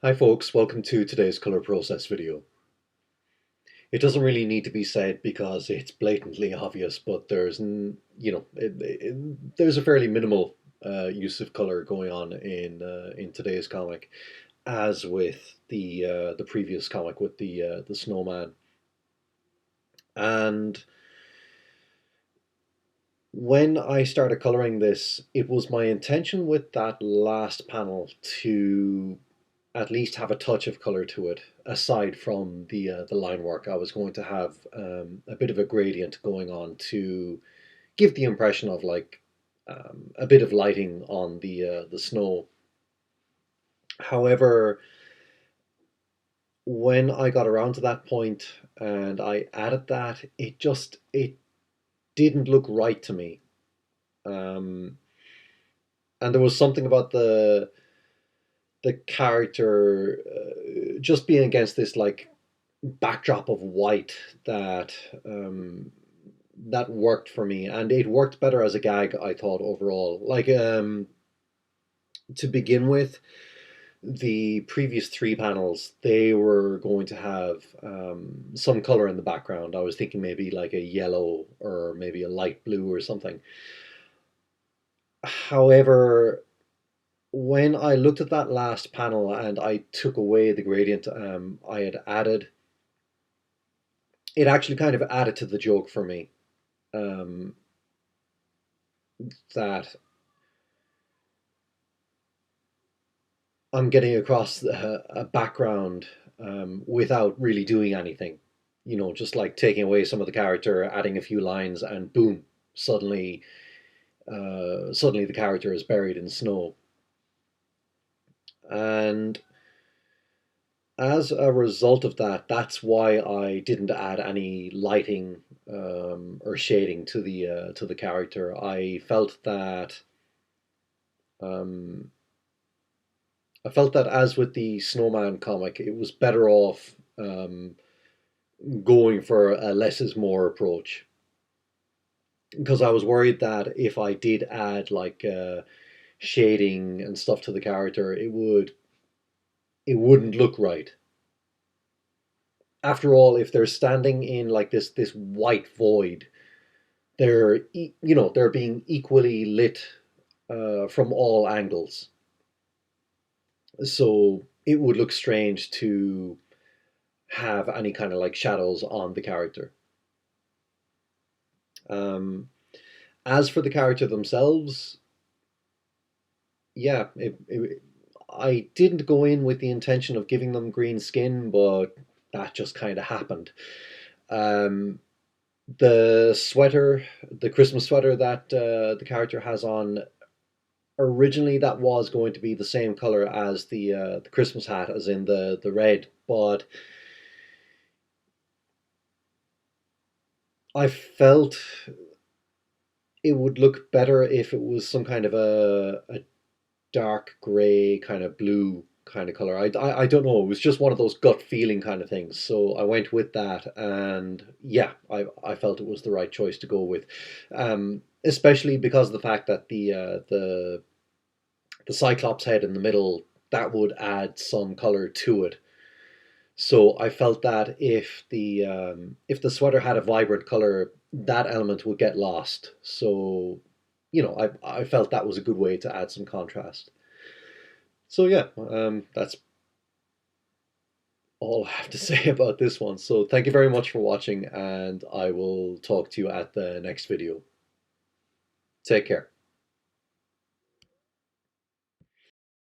Hi folks, welcome to today's color process video. It doesn't really need to be said because it's blatantly obvious, but there's a fairly minimal use of color going on in today's comic, as with the previous comic with the snowman. And when I started coloring this, it was my intention with that last panel to at least have a touch of color to it. Aside from the line work, I was going to have a bit of a gradient going on to give the impression of like a bit of lighting on the snow. However, when I got around to that point and I added that, it didn't look right to me. Um, and there was something about the character just being against this like backdrop of white that that worked for me, and it worked better as a gag, I thought, overall. Like to begin with, the previous three panels, they were going to have some color in the background. I was thinking maybe like a yellow or maybe a light blue or something. However, when I looked at that last panel and I took away the gradient I had added, it actually kind of added to the joke for me. Um, that I'm getting across a background without really doing anything. You know, just like taking away some of the character, adding a few lines, and boom, suddenly the character is buried in snow. And as a result of that, that's why I didn't add any lighting or shading to the character. Um, I felt that as with the Snowman comic, it was better off going for a less is more approach, because I was worried that if I did add like shading and stuff to the character, it wouldn't look right. After all, if they're standing in like this white void, they're being equally lit from all angles. So it would look strange to have any kind of like shadows on the character. Um, as for the character themselves, yeah, I didn't go in with the intention of giving them green skin, but that just kind of happened. Um, the sweater, the Christmas sweater that the character has on, originally that was going to be the same color as the Christmas hat, as in the red, but I felt it would look better if it was some kind of a dark gray kind of blue kind of color. I don't know. It was just one of those gut feeling kind of things. So I went with that, and yeah, I felt it was the right choice to go with, especially because of the fact that the Cyclops head in the middle, that would add some color to it. So I felt that if the sweater had a vibrant color, that element would get lost. So I felt that was a good way to add some contrast. So yeah, that's all I have to say about this one. So thank you very much for watching, and I will talk to you at the next video. Take care.